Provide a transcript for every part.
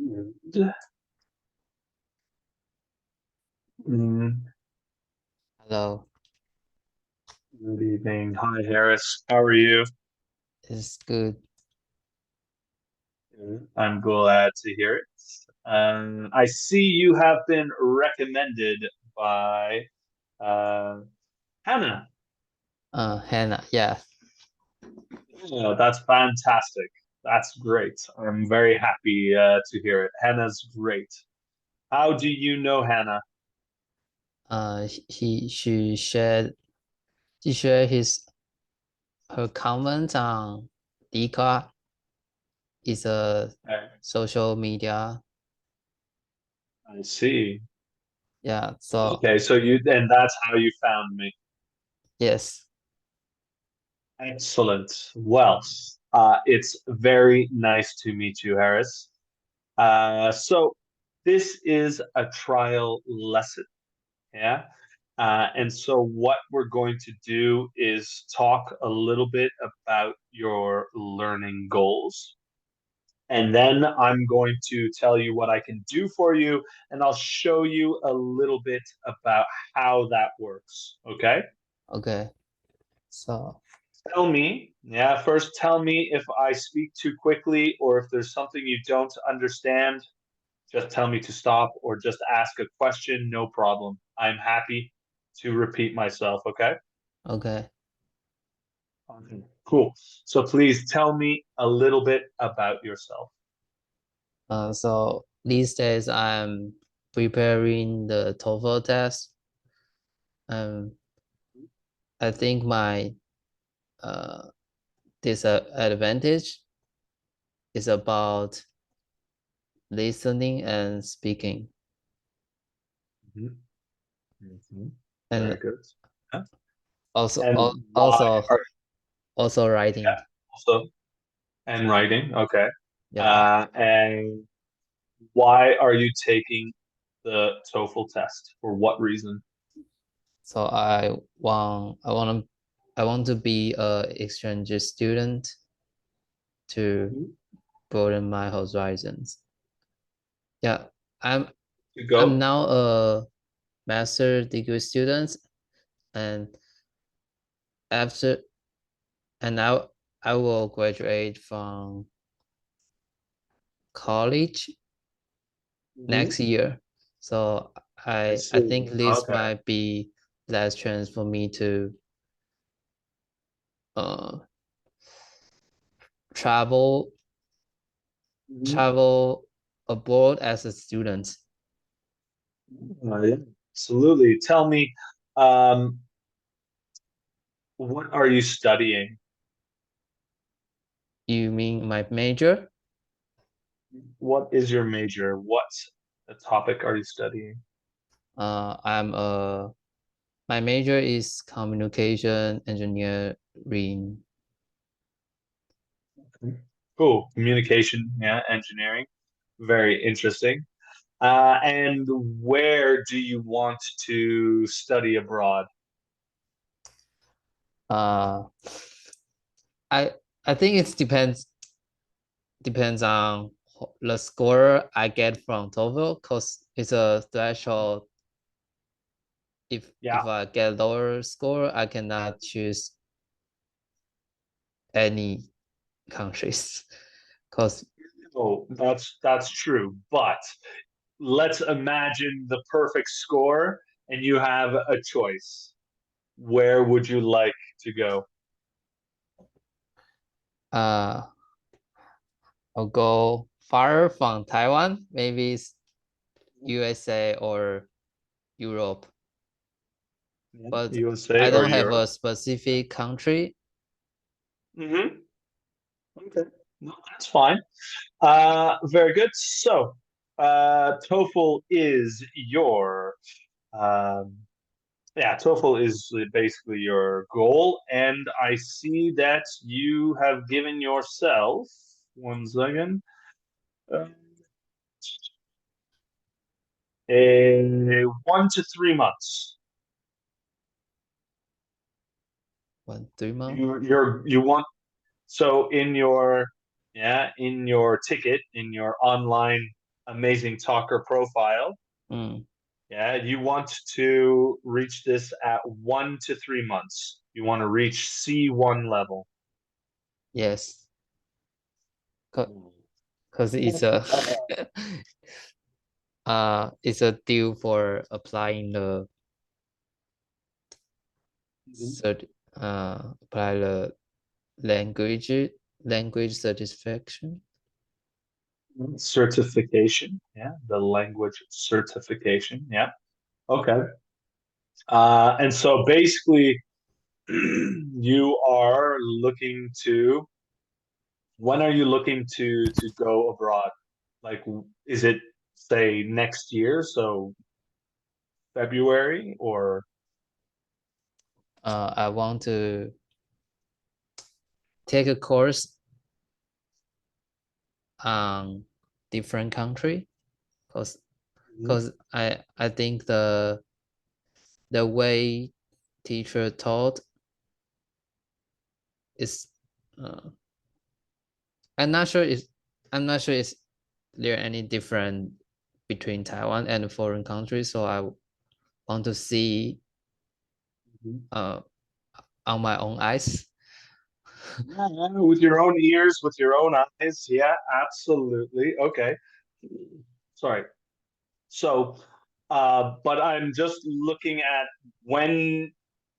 Good. Mm, Hello, Good evening. Hi, Harris. How are you? it's good. Good. I'm glad to hear it. I see you have been recommended by uh, Hannah. Hannah, yeah. Oh, that's fantastic. That's great. I'm very happy to hear it. Hannah's great. How do you know Hannah? She shared her comments on Dcard is a Okay, social media. I see. Yeah, so Okay, so and that's how you found me. yes. Excellent. Well, it's very nice to meet you, Harris. So this is a trial lesson, yeah? And so what we're going to do is talk a little bit about your learning goals. And then I'm going to tell you what I can do for you, and I'll show you a little bit about how that works. Okay? Okay. So Tell me, yeah, first tell me if I speak too quickly or if there's something you don't understand. Just tell me to stop or just ask a question, no problem. I'm happy to repeat myself, okay? okay. Okay, cool. So please tell me a little bit about yourself. So these days I'm preparing the TOEFL test. Um, I think my uh disadvantage is about listening and speaking, Mhm, mhm. and Very good. Yeah. also And al- why also are, also writing. yeah, also, and writing, okay. Yeah. And why are you taking the TOEFL test? For what reason? So I want to be a exchange student to Mhm. broaden my horizons. Yeah, I'm To I'm go. now a master degree student, and after and now I will graduate from college next Mhm. year. So I I see. think this Okay. might be last chance for me to uh travel Mhm. travel abroad as a student. Yeah, absolutely. Tell me, um, what are you studying? You mean my major? What is your major? What topic are you studying? I'm a My major is communication engineering. Cool. Communication, yeah, engineering. Very interesting. And where do you want to study abroad? Uh, I I think it depends on the score I get from TOEFL because it's a threshold. If Yeah. I get lower score, I cannot choose any countries. Because Oh, that's true. But let's imagine the perfect score and you have a choice. Where would you like to go? uh, I'll go far from Taiwan, maybe it's USA or Europe, Yeah, but USA I or don't have a Europe? specific country. Mm-hmm. Okay. No, that's fine. Very good. So, TOEFL is your um, yeah, TOEFL is basically your goal, and I see that you have given yourself 1 second, uh, a 1 to 3 months. 1 3 month. You want so in your, yeah, in your ticket in your online. amazing talker profile. Mm, Yeah, you want to reach this at 1 to 3 months. You want to reach C1 level. yes, Mm. because it's a it's a deal for applying the Mhm. cert apply the language satisfaction. Certification. Yeah, the language certification. Yeah. Okay. And so basically, you are looking to, when are you looking to go abroad? Like, is it say next year, so February, or I want to take a course on different country because Mhm. I think the way teacher taught is uh, I'm not sure is I'm not sure is there any different between Taiwan and foreign countries, so I want to see Mhm. uh on my own eyes. Yeah, yeah, with your own ears, with your own eyes. Yeah, absolutely. Okay. Sorry. So, but I'm just looking at when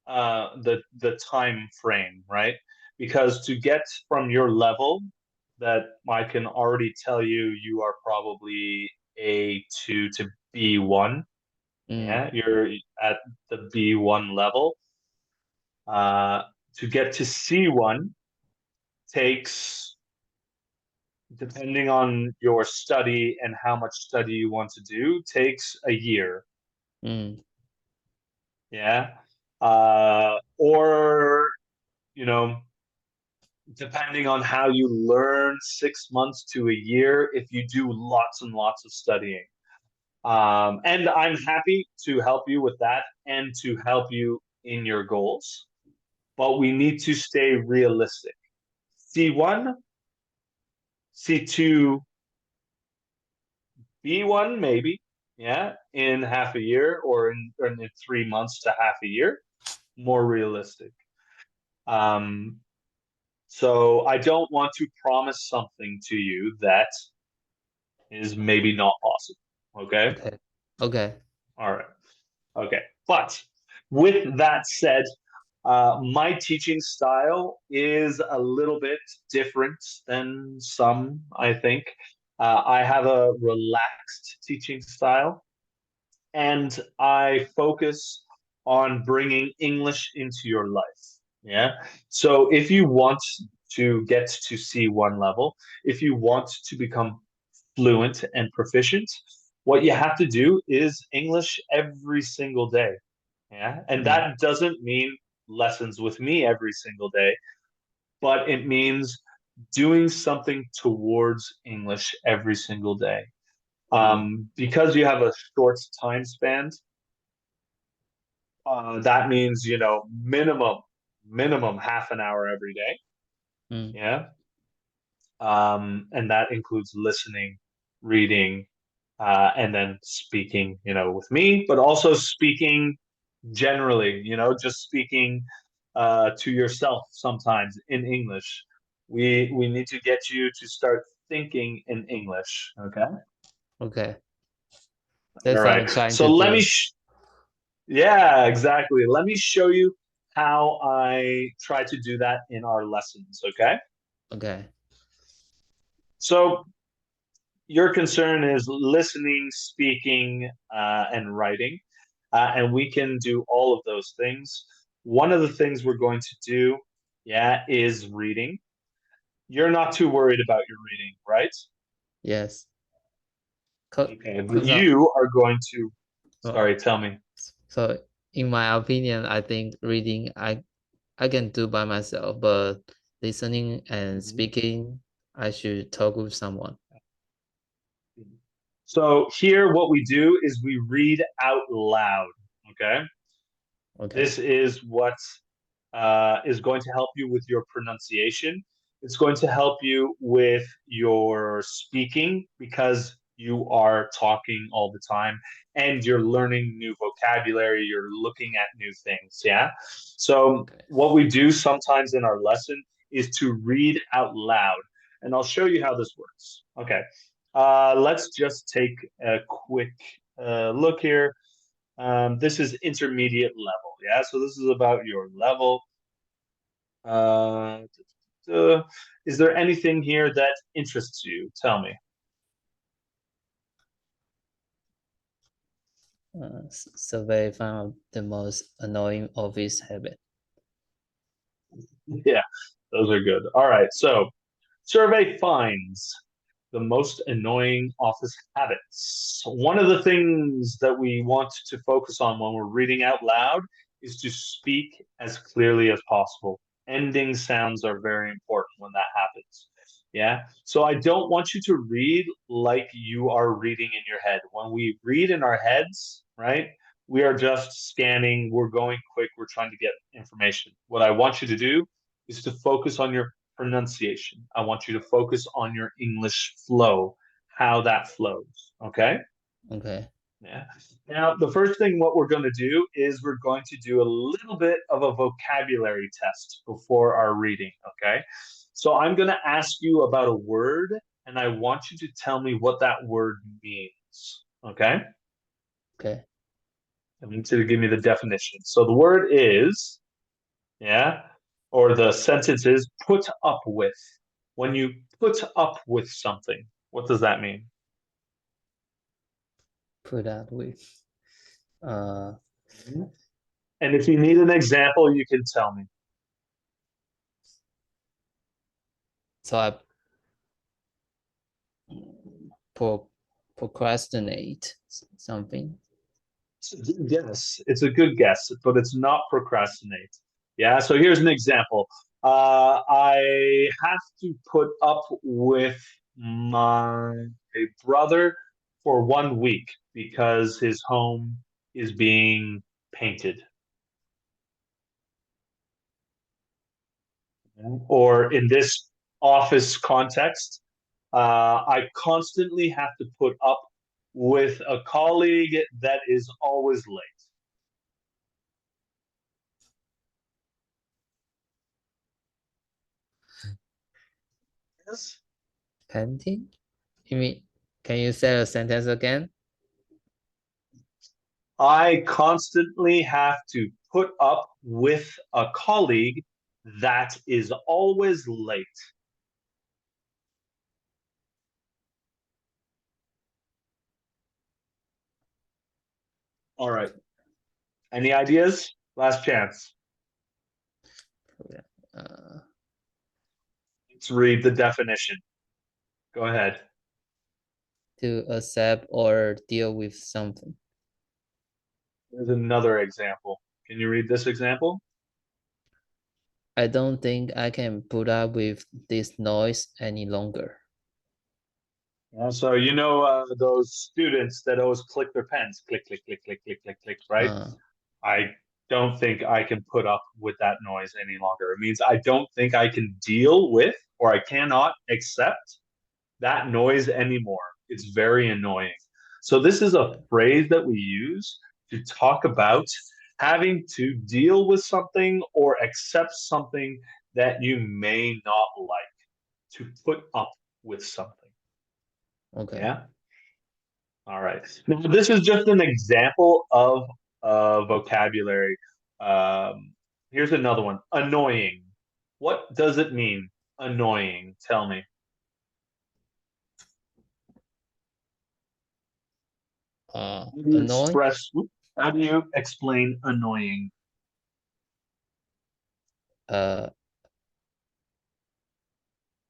the time frame, right? Because to get from your level, that I can already tell you, you are probably A2 to B1. Mm, Yeah, you're at the B1 level. Uh, to get to C1 takes, depending on your study and how much study you want to do, takes a year. mm, Yeah. Or, you know, depending on how you learn, 6 months to a year if you do lots and lots of studying. And I'm happy to help you with that and to help you in your goals. But we need to stay realistic. C1, C2, B1, maybe, yeah, in half a year or in 3 months to half a year, more realistic. Um, so I don't want to promise something to you that is maybe not possible. Okay. okay. Okay. All right. Okay. But with that said, my teaching style is a little bit different than some, I think. I have a relaxed teaching style, and I focus on bringing English into your life. Yeah. So if you want to get to C1 level, if you want to become fluent and proficient, what you have to do is English every single day. Yeah. And Mm, that doesn't mean lessons with me every single day, but it means doing something towards English every single day. mm, Because you have a short time span, that means, minimum half an hour every day. mm. Yeah. And that includes listening, reading, and then speaking, with me, but also speaking generally, just speaking to yourself sometimes in English. We need to get you to start thinking in English. Okay. Okay. All That's what I'm right. trying So to let me, do. yeah, exactly. Let me show you how I try to do that in our lessons. Okay. Okay. So your concern is listening, speaking, and writing. And we can do all of those things. One of the things we're going to do, yeah, is reading. You're not too worried about your reading, right? Yes. Cause, Okay, but cause you are going to, uh, sorry, tell me. so in my opinion, I think reading I can do by myself, but listening and Mhm. speaking, I should talk with someone. So here, what we do is we read out loud. Okay, Okay. this is what is going to help you with your pronunciation. It's going to help you with your speaking because you are talking all the time and you're learning new vocabulary, you're looking at new things. Yeah. So, Okay. what we do sometimes in our lesson is to read out loud. And I'll show you how this works. Okay. Let's just take a quick look here. This is intermediate level. Yeah. So, this is about your level. Uh, is there anything here that interests you? Tell me. Survey found the most annoying office habit. Yeah, those are good. All right. So, survey finds the most annoying office habits. One of the things that we want to focus on when we're reading out loud is to speak as clearly as possible. Ending sounds are very important when that happens. Yeah. So I don't want you to read like you are reading in your head. When we read in our heads, right, we are just scanning, we're going quick, we're trying to get information. What I want you to do is to focus on your pronunciation. I want you to focus on your English flow, how that flows. Okay. Okay. Yeah. Now, the first thing what we're going to do is we're going to do a little bit of a vocabulary test before our reading. Okay. So I'm going to ask you about a word and I want you to tell me what that word means. Okay. Okay. I need you to give me the definition. So the word is, yeah, or the sentence is put up with. When you put up with something, what does that mean? Put up with. Uh, And if you need an example, you can tell me. so I pro procrastinate something. Yes, it's a good guess, but it's not procrastinate. Yeah, so here's an example. I have to put up with my brother for 1 week because his home is being painted. Or in this office context, I constantly have to put up with a colleague that is always late. Yes. Painting? You mean, can you say a sentence again? I constantly have to put up with a colleague that is always late. All right. Any ideas? Last chance. Uh, Let's read the definition. Go ahead. to accept or deal with something. There's another example. Can you read this example? I don't think I can put up with this noise any longer. So those students that always click their pens, click, click, click, click, click, click, click, right? Uh, I don't think I can put up with that noise any longer. It means I don't think I can deal with or I cannot accept that noise anymore. It's very annoying. So this is a phrase that we use to talk about having to deal with something or accept something that you may not like, to put up with something. okay. Yeah. All right. Now, this is just an example of vocabulary. Here's another one. Annoying. What does it mean? Annoying. Tell me. How do you Annoying? express? How do you explain annoying? Uh,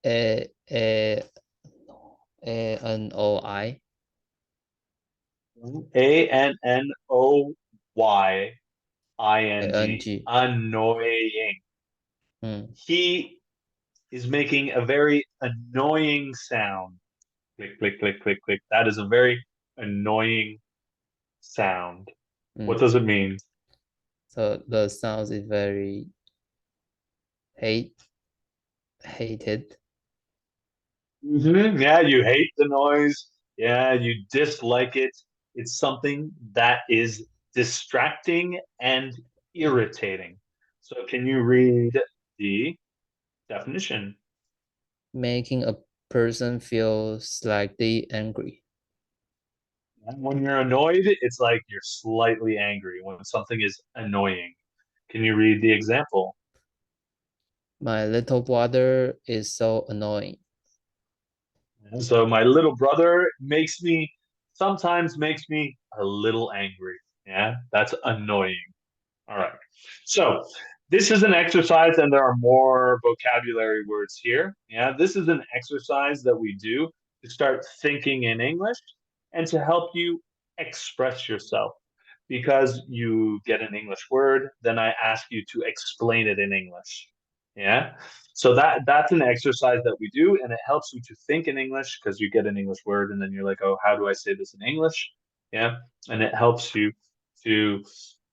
a, a, A-N-O-I. Annoying. A-N-G. Annoying. Hmm. He is making a very annoying sound. Click, click, click, click, click. That is a very annoying sound. What Hmm. does it mean? So the sound is very hated. Yeah, you hate the noise. Yeah, you dislike it. It's something that is distracting and Mm. irritating. So can you read the definition? Making a person feel slightly angry. And when you're annoyed, it's like you're slightly angry when something is annoying. Can you read the example? My little brother is so annoying. So my little brother sometimes makes me a little angry. Yeah, that's annoying. All right. So this is an exercise, and there are more vocabulary words here. Yeah, this is an exercise that we do to start thinking in English and to help you express yourself. Because you get an English word, then I ask you to explain it in English. Yeah. So that's an exercise that we do, and it helps you to think in English because you get an English word, and then you're like, oh, how do I say this in English? Yeah. And it helps you to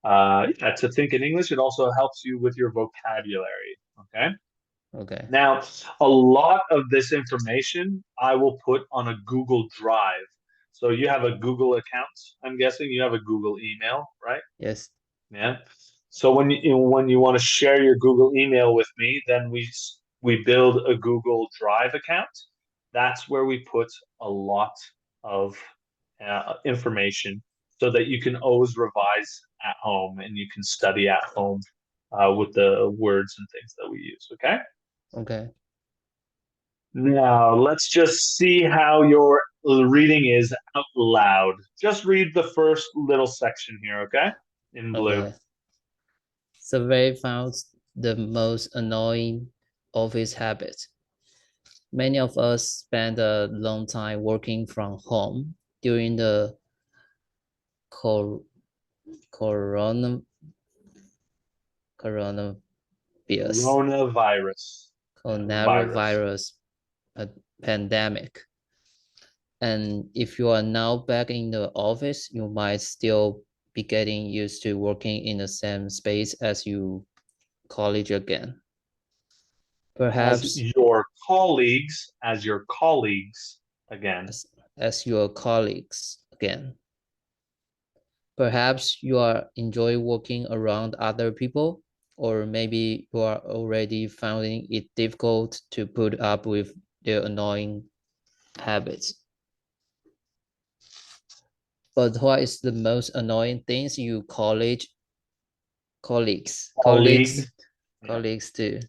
yeah, to think in English. It also helps you with your vocabulary. Okay. Okay. Now, a lot of this information I will put on a Google Drive. So you have a Google account. I'm guessing you have a Google email, right? Yes. Yeah. So when you want to share your Google email with me, then we build a Google Drive account. That's where we put a lot of information so that you can always revise at home and you can study at home with the words and things that we use. Okay. Okay. Now let's just see how your reading is out loud. Just read the first little section here, okay? In blue. Okay. Survey found the most annoying office habit. Many of us spend a long time working from home during the cor corona coronavirus Coronavirus. Yeah, virus. coronavirus pandemic. And if you are now back in the office, you might still be getting used to working in the same space as you college again. As Perhaps your colleagues again. as, as your colleagues again. Perhaps you are enjoy working around other people, or maybe you are already finding it difficult to put up with their annoying habits. But what is the most annoying things you colleagues Colleagues. colleagues Yeah. colleagues do?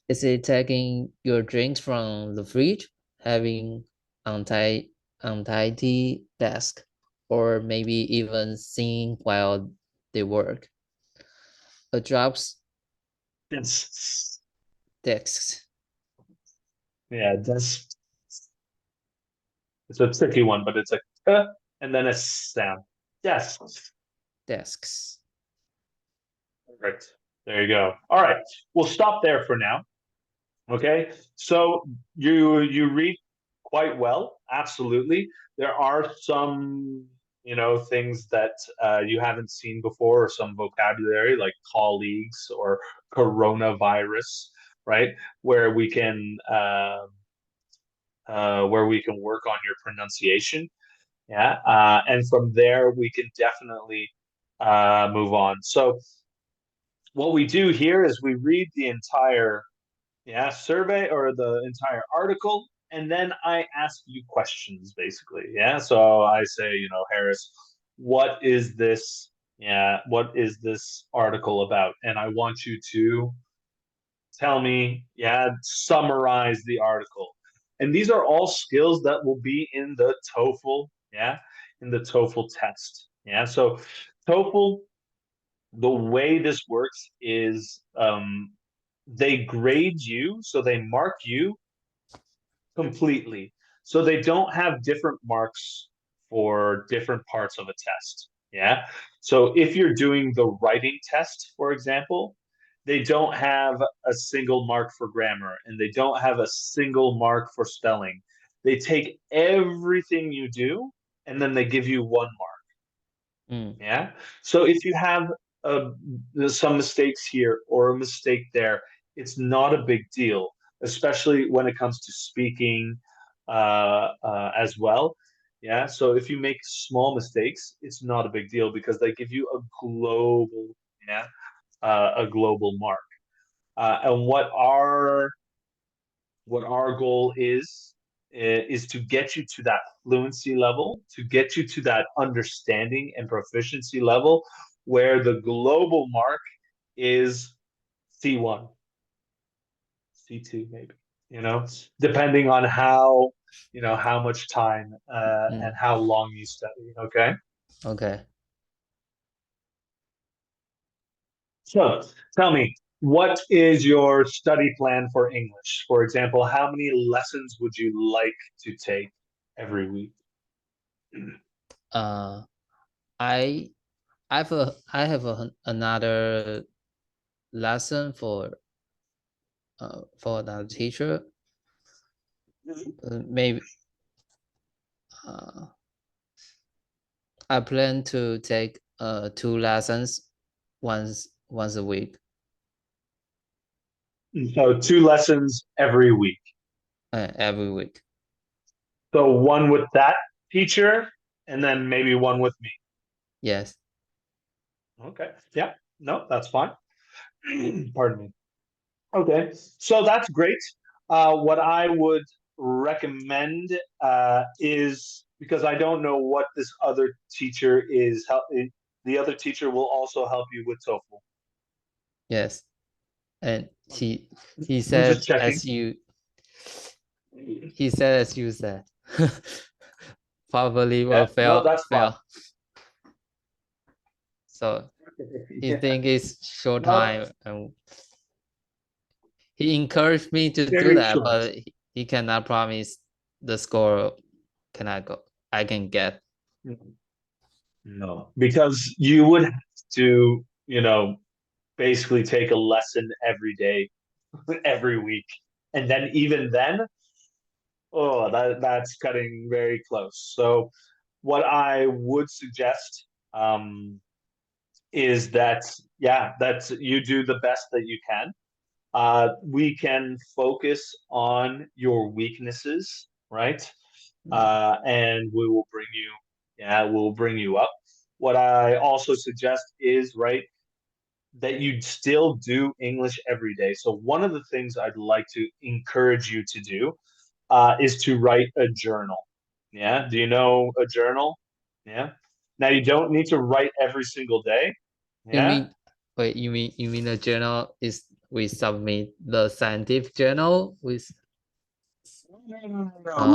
Is it taking your drinks from the fridge, having untidy desk, or maybe even singing while they work? A drops It's desks yeah, that's it's a tricky one, but it's a and then a sound. Yes. desks. Perfect. There you go. All right. We'll stop there for now. Okay. So you read quite well. Absolutely. There are some, things that you haven't seen before, or some vocabulary like colleagues or coronavirus, right? Where we can work on your pronunciation. Yeah. And from there we can definitely move on. So what we do here is we read the entire survey or the entire article, and then I ask you questions basically. Yeah. So I say, Harris, what is this? Yeah, what is this article about? And I want you to tell me, summarize the article. And these are all skills that will be in the TOEFL, in the TOEFL test. Yeah. So TOEFL, the way this works is they grade you, so they mark you completely. So they don't have different marks for different parts of a test. Yeah. So if you're doing the writing test, for example, they don't have a single mark for grammar and they don't have a single mark for spelling. They take everything you do and then they give you one mark. Mm, Yeah. So if you have uh, some mistakes here or a mistake there, it's not a big deal, especially when it comes to speaking as well. Yeah, so if you make small mistakes, it's not a big deal because they give you a global, yeah, a global mark. And what our goal is to get you to that fluency level, to get you to that understanding and proficiency level where the global mark is C1, C2 maybe, depending on how much time and Mm, how long you study, okay? okay. So tell me, what is your study plan for English? For example, how many lessons would you like to take every week? Uh, I another lesson for another teacher. Maybe uh, I plan to take 2 lessons once a week. So 2 lessons every week. Every week. So one with that teacher and then maybe one with me. Yes. Okay. Yeah. No, that's fine. Pardon me. Okay. So that's great. What I would recommend is because I don't know what this other teacher is. The other teacher will also help you with TOEFL. Yes. And he I'm just said checking. as you said. Probably will Yeah. No, that's fine. fail. So he Yeah. think it's short No, time, and he encouraged me to do very that, short. but he cannot promise the score can I go I can get. No, because you would have to, basically take a lesson every day, every week. And then even then, oh, that's cutting very close. So what I would suggest is that, yeah, that you do the best that you can. We can focus on your weaknesses, right? Mm. And we'll bring you up. What I also suggest is, right, that you still do English every day. So one of the things I'd like to encourage you to do is to write a journal. Yeah. Do you know a journal? Yeah. Now you don't need to write every single day. You Yeah. mean wait, you mean the journal is we submit the scientific journal with No. Like um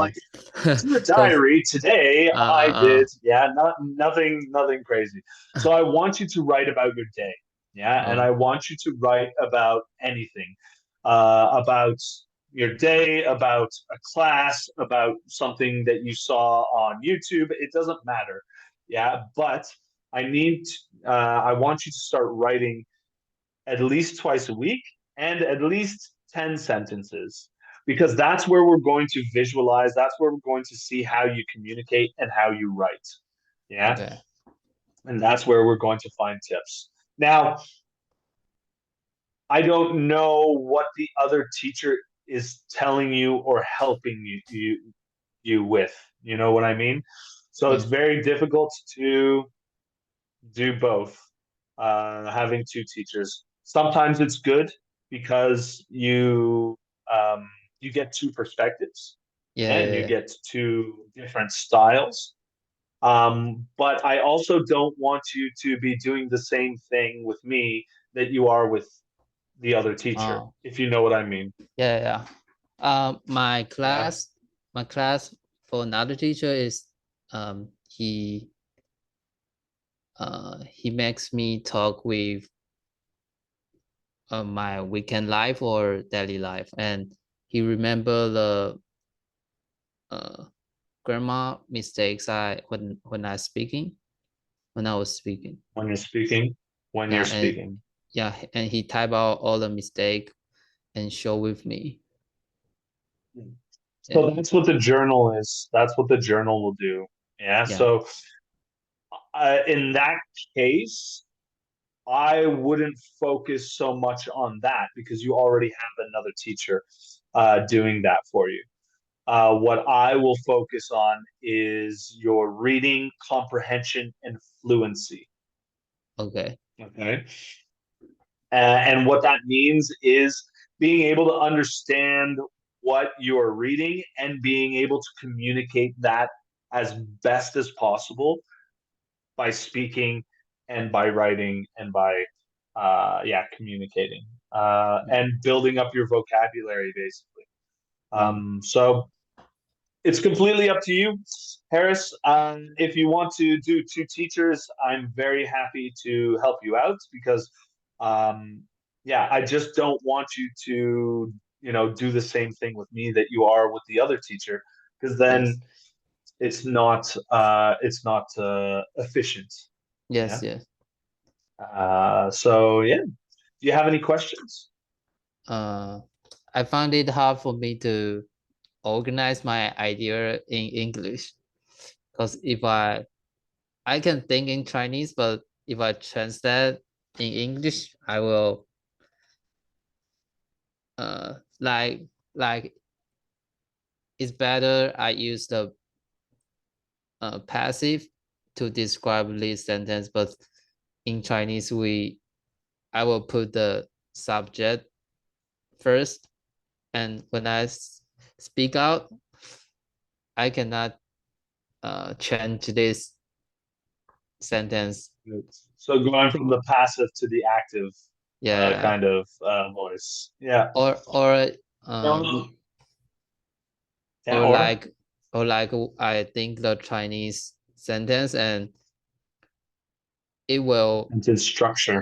in the so diary today, I uh did. Yeah. Nothing crazy. So I want you to write about your day. Yeah. And uh I want you to write about anything, about your day, about a class, about something that you saw on YouTube. It doesn't matter. Yeah. But I want you to start writing at least twice a week and at least 10 sentences because that's where we're going to visualize, that's where we're going to see how you communicate and how you write. Yeah. okay. And that's where we're going to find tips. Now, I don't know what the other teacher is telling you or helping you with. You know what I mean? So it's Yeah. very difficult to do both, having two teachers. Sometimes it's good because you get two perspectives Yeah, and you yeah, get two different styles. But I also don't want you to be doing the same thing with me that you are with the other teacher, yeah. if you know what I mean. Yeah, yeah. My Yeah. class for another teacher is he makes me talk with my weekend life or daily life, and he remember the uh grammar mistakes I when I was speaking. When you're speaking, when you're Yeah, and speaking. yeah, and he type out all the mistake and show with me. So And that's what the journal is. That's what the journal will do. Yeah. yeah, So in that case, I wouldn't focus so much on that because you already have another teacher doing that for you. What I will focus on is your reading comprehension and fluency. Okay. Okay. And what that means is being able to understand what you're reading and being able to communicate that as best as possible by speaking and by writing and by communicating and building up your vocabulary basically. Mm. So it's completely up to you, Harris. If you want to do two teachers, I'm very happy to help you out because, I just don't want you to, do the same thing with me that you are with the other teacher, because Yes. then it's not efficient. Yes, Yeah. yes. So yeah. Do you have any questions? Uh, I found it hard for me to organize my idea in English because if I can think in Chinese, but if I translate in English, I will like it's better I use the passive to describe this sentence, but in Chinese I will put the subject first, and when I speak out, I cannot change this sentence. So going from the passive to the active Yeah, kind of voice. Yeah. or um Um, yeah, or or like or like I think the Chinese sentence and it will into structure.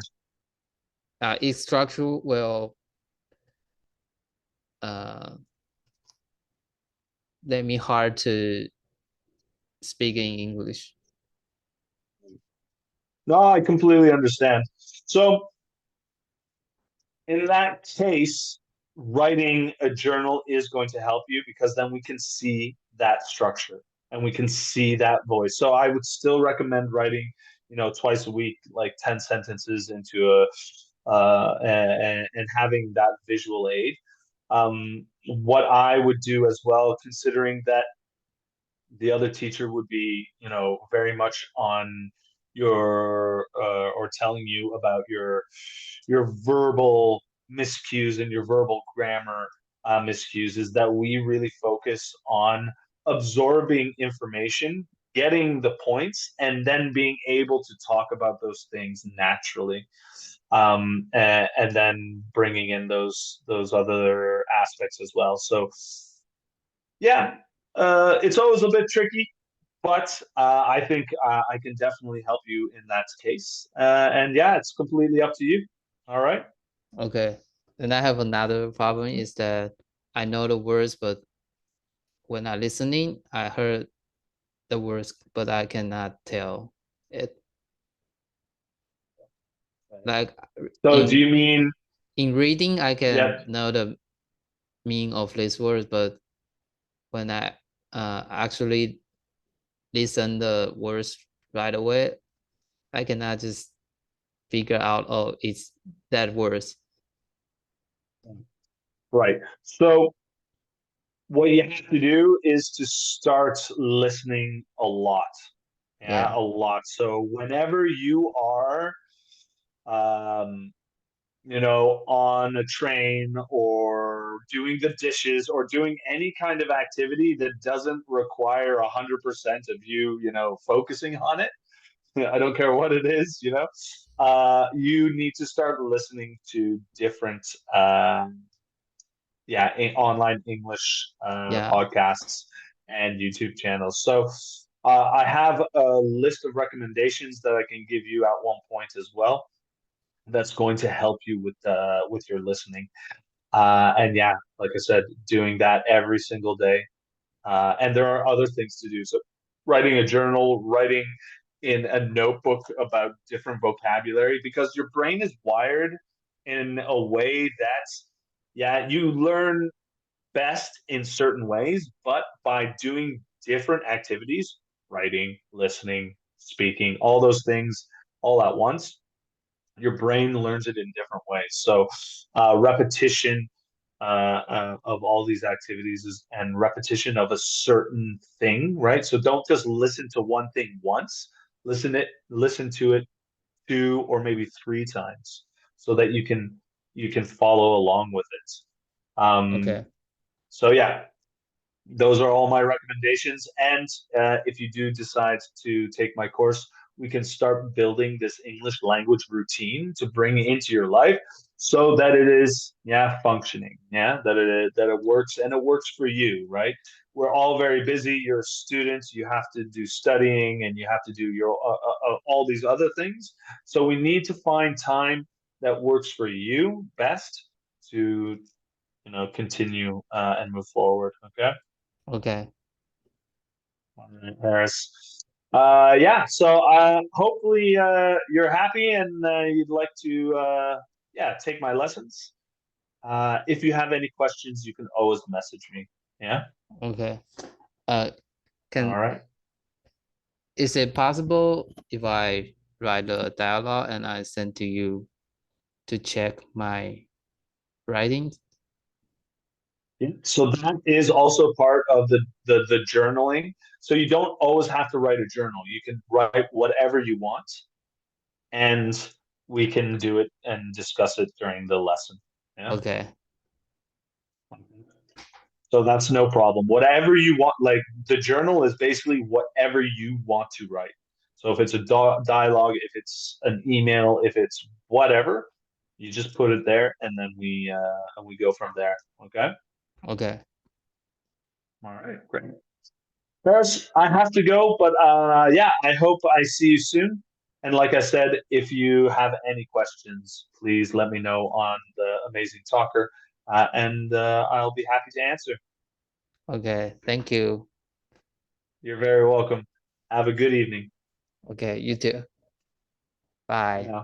its structure will uh let me hard to speak in English. No, I completely understand. So in that case, writing a journal is going to help you because then we can see that structure and we can see that voice. So I would still recommend writing, twice a week, like 10 sentences into and having that visual aid. What I would do as well, considering that the other teacher would be, very much on your or telling you about your verbal miscues and your verbal grammar miscues, is that we really focus on absorbing information, getting the points, and then being able to talk about those things naturally, and then bringing in those other aspects as well. So yeah, it's always a bit tricky, but I think I can definitely help you in that case. And yeah, it's completely up to you. All right. Okay. And I have another problem is that I know the words, but when I listening, I heard the words, but I cannot tell it. Like So do in you mean, in reading, I can yeah, know the meaning of these words, but when I actually listen the words right away, I cannot just figure out, oh, it's that words. right. So what you have to do is to start listening a lot. Yeah, Yeah, a lot. So whenever you are, um, on a train or doing the dishes or doing any kind of activity that doesn't require 100% of you, focusing on it. I don't care what it is, you need to start listening to different, online English yeah. podcasts and YouTube channels. So I have a list of recommendations that I can give you at one point as well. That's going to help you with your listening. And yeah, like I said, doing that every single day. And there are other things to do. So writing a journal, writing in a notebook about different vocabulary, because your brain is wired in a way that, yeah, you learn best in certain ways, but by doing different activities, writing, listening, speaking, all those things all at once, your brain learns it in different ways. So repetition of all these activities is and repetition of a certain thing, right? So don't just listen to one thing once. Listen to it two or maybe three times, so that you can follow along with it. Okay. So yeah, those are all my recommendations. And if you do decide to take my course, we can start building this English language routine to bring into your life so that it is, yeah, functioning. Yeah, that it works and it works for you, right? We're all very busy. You're students. You have to do studying and you have to do your all these other things. So we need to find time that works for you best to, continue and move forward. Okay. Okay. All right, Harris. Yeah, so hopefully you're happy and you'd like to yeah, take my lessons. If you have any questions, you can always message me. Yeah. Okay. Uh, All can right. is it possible if I write a dialogue and I send to you to check my writings? Yeah. So that is also part of the journaling. So you don't always have to write a journal. You can write whatever you want, and we can do it and discuss it during the lesson. Yeah. Okay. So that's no problem. Whatever you want, like the journal is basically whatever you want to write. So if it's a dialogue, if it's an email, if it's whatever, you just put it there, and then we go from there. Okay. Okay. All right. Great. Paris, I have to go, but yeah, I hope I see you soon. And like I said, if you have any questions, please let me know on the Amazing Talker, and I'll be happy to answer. Okay. Thank you. You're very welcome. Have a good evening. Okay. You too. Bye. Yeah.